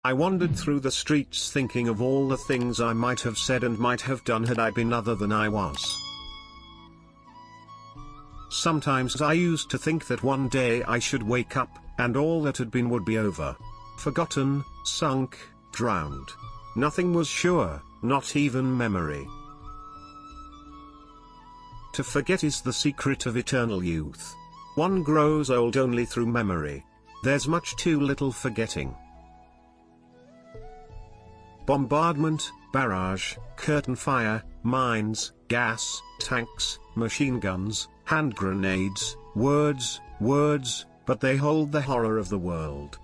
I wandered through the streets thinking of all the things I might have said and might have done had I been other than I was. Sometimes I used to think that one day I should wake up, and all that had been would be over. Forgotten, sunk, drowned. Nothing was sure, not even memory. To forget is the secret of eternal youth. One grows old only through memory. There's much too little forgetting. Bombardment, barrage, curtain fire, mines, gas, tanks, machine guns, hand grenades, words, but they hold the horror of the world.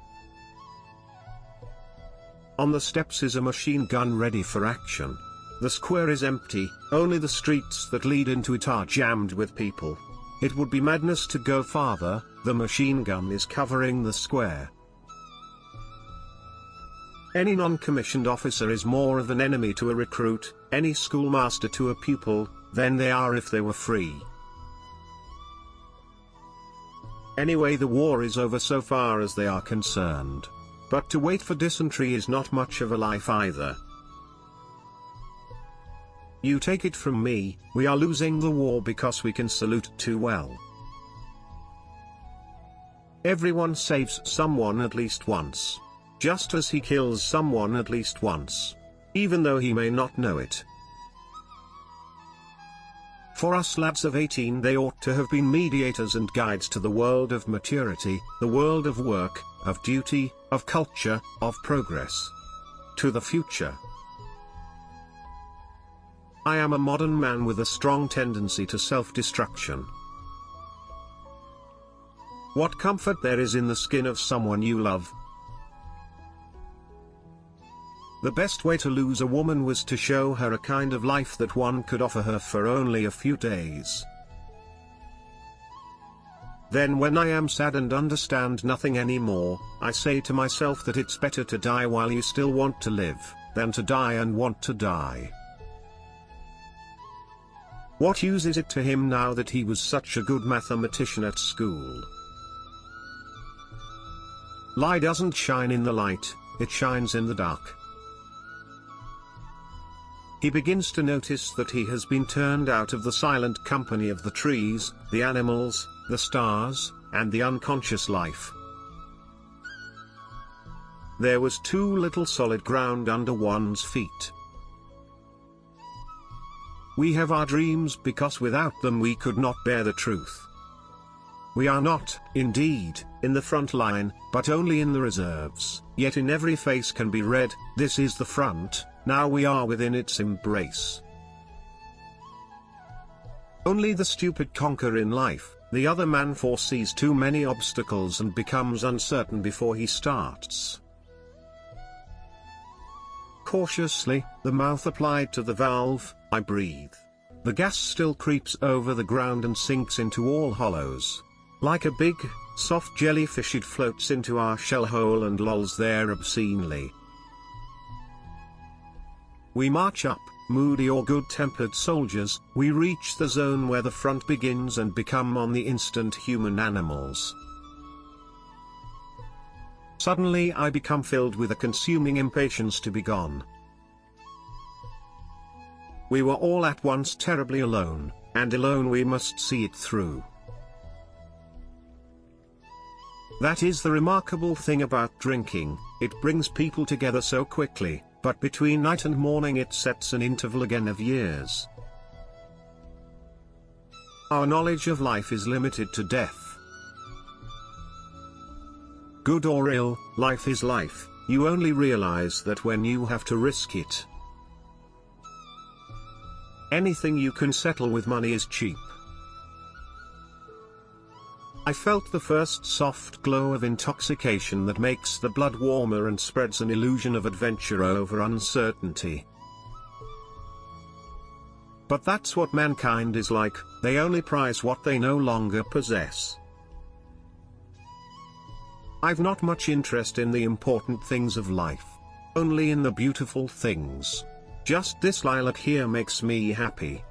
On the steps is a machine gun ready for action. The square is empty, only the streets that lead into it are jammed with people. It would be madness to go farther, the machine gun is covering the square. Any non-commissioned officer is more of an enemy to a recruit, any schoolmaster to a pupil, than they are if they were free. Anyway, the war is over so far as they are concerned. But to wait for dysentery is not much of a life either. You take it from me, we are losing the war because we can salute too well. Everyone saves someone at least once. Just as he kills someone at least once. Even though he may not know it. For us lads of 18, they ought to have been mediators and guides to the world of maturity, the world of work, of duty, of culture, of progress. To the future. I am a modern man with a strong tendency to self-destruction. What comfort there is in the skin of someone you love. The best way to lose a woman was to show her a kind of life that one could offer her for only a few days. Then when I am sad and understand nothing anymore, I say to myself that it's better to die while you still want to live, than to die and want to die. What use is it to him now that he was such a good mathematician at school? Lie doesn't shine in the light, it shines in the dark. He begins to notice that he has been turned out of the silent company of the trees, the animals, the stars, and the unconscious life. There was too little solid ground under one's feet. We have our dreams because without them we could not bear the truth. We are not, indeed, in the front line, but only in the reserves, yet in every face can be read, this is the front. Now we are within its embrace. Only the stupid conquer in life, the other man foresees too many obstacles and becomes uncertain before he starts. Cautiously, the mouth applied to the valve, I breathe. The gas still creeps over the ground and sinks into all hollows. Like a big, soft jellyfish it floats into our shell hole and lolls there obscenely. We march up, moody or good-tempered soldiers, we reach the zone where the front begins and become on the instant human animals. Suddenly I become filled with a consuming impatience to be gone. We were all at once terribly alone, and alone we must see it through. That is the remarkable thing about drinking, it brings people together so quickly. But between night and morning it sets an interval again of years. Our knowledge of life is limited to death. Good or ill, life is life, you only realize that when you have to risk it. Anything you can settle with money is cheap. I felt the first soft glow of intoxication that makes the blood warmer and spreads an illusion of adventure over uncertainty. But that's what mankind is like, they only prize what they no longer possess. I've not much interest in the important things of life. Only in the beautiful things. Just this lilac here makes me happy.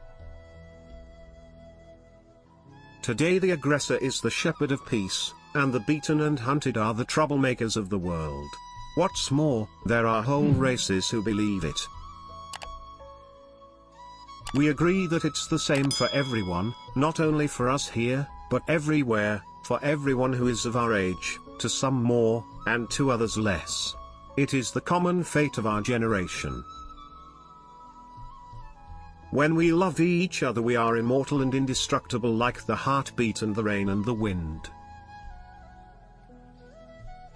Today the aggressor is the shepherd of peace, and the beaten and hunted are the troublemakers of the world. What's more, there are whole races who believe it. We agree that it's the same for everyone, not only for us here, but everywhere, for everyone who is of our age, to some more, and to others less. It is the common fate of our generation. When we love each other, we are immortal and indestructible like the heartbeat and the rain and the wind.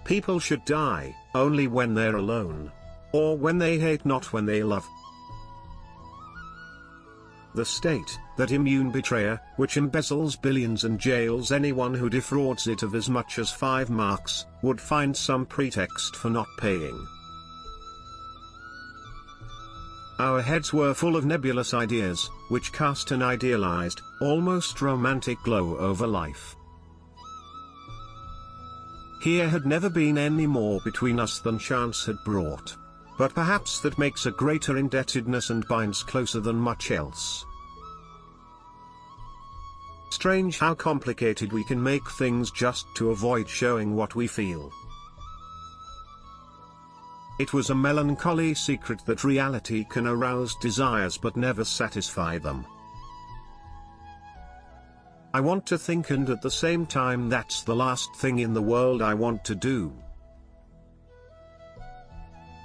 People should die only when they're alone, or when they hate, not when they love. The state, that immune betrayer, which embezzles billions and jails anyone who defrauds it of as much as 5 marks, would find some pretext for not paying. Our heads were full of nebulous ideas, which cast an idealized, almost romantic glow over life. Here had never been any more between us than chance had brought. But perhaps that makes a greater indebtedness and binds closer than much else. Strange how complicated we can make things just to avoid showing what we feel. It was a melancholy secret that reality can arouse desires but never satisfy them. I want to think, and at the same time that's the last thing in the world I want to do.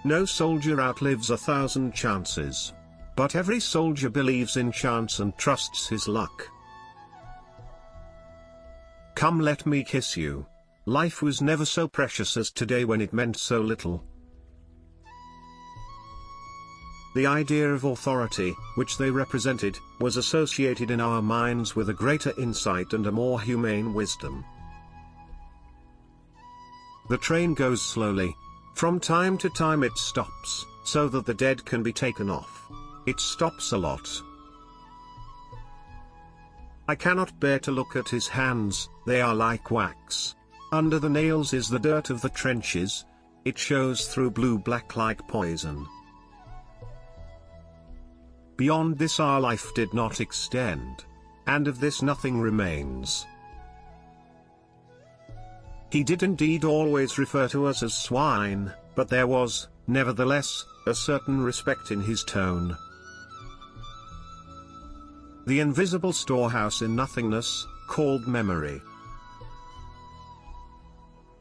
No soldier outlives 1,000 chances. But every soldier believes in chance and trusts his luck. Come, let me kiss you. Life was never so precious as today when it meant so little. The idea of authority, which they represented, was associated in our minds with a greater insight and a more humane wisdom. The train goes slowly. From time to time it stops, so that the dead can be taken off. It stops a lot. I cannot bear to look at his hands, they are like wax. Under the nails is the dirt of the trenches. It shows through blue-black like poison. Beyond this our life did not extend. And of this nothing remains. He did indeed always refer to us as swine, but there was, nevertheless, a certain respect in his tone. The invisible storehouse in nothingness, called memory.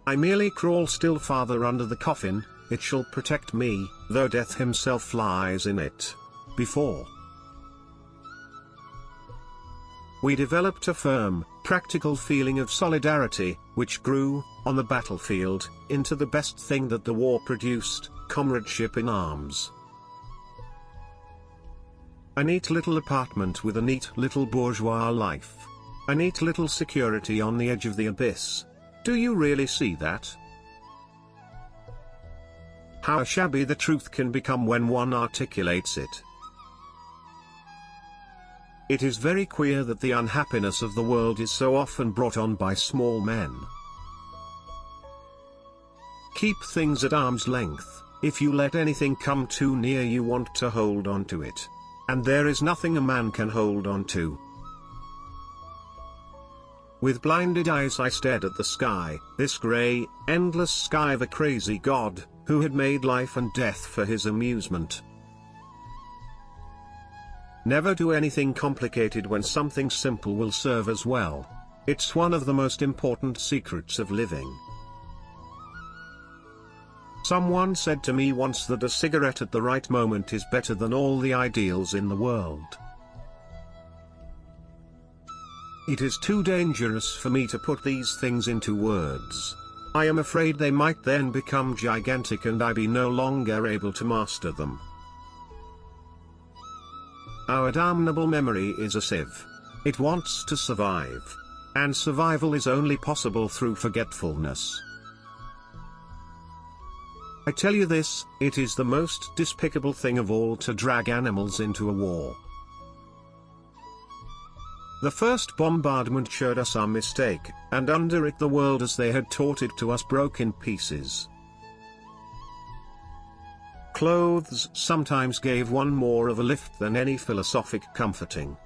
I merely crawl still farther under the coffin, it shall protect me, though death himself lies in it. Before we developed a firm, practical feeling of solidarity, which grew, on the battlefield, into the best thing that the war produced, comradeship in arms. A neat little apartment with a neat little bourgeois life. A neat little security on the edge of the abyss. Do you really see that? How shabby the truth can become when one articulates it. It is very queer that the unhappiness of the world is so often brought on by small men. Keep things at arm's length. If you let anything come too near, you want to hold on to it. And there is nothing a man can hold on to. With blinded eyes I stared at the sky, this grey, endless sky of a crazy God, who had made life and death for his amusement. Never do anything complicated when something simple will serve as well. It's one of the most important secrets of living. Someone said to me once that a cigarette at the right moment is better than all the ideals in the world. It is too dangerous for me to put these things into words. I am afraid they might then become gigantic and I be no longer able to master them. Our damnable memory is a sieve. It wants to survive. And survival is only possible through forgetfulness. I tell you this, it is the most despicable thing of all to drag animals into a war. The first bombardment showed us our mistake, and under it the world as they had taught it to us broke in pieces. Clothes sometimes gave one more of a lift than any philosophic comforting.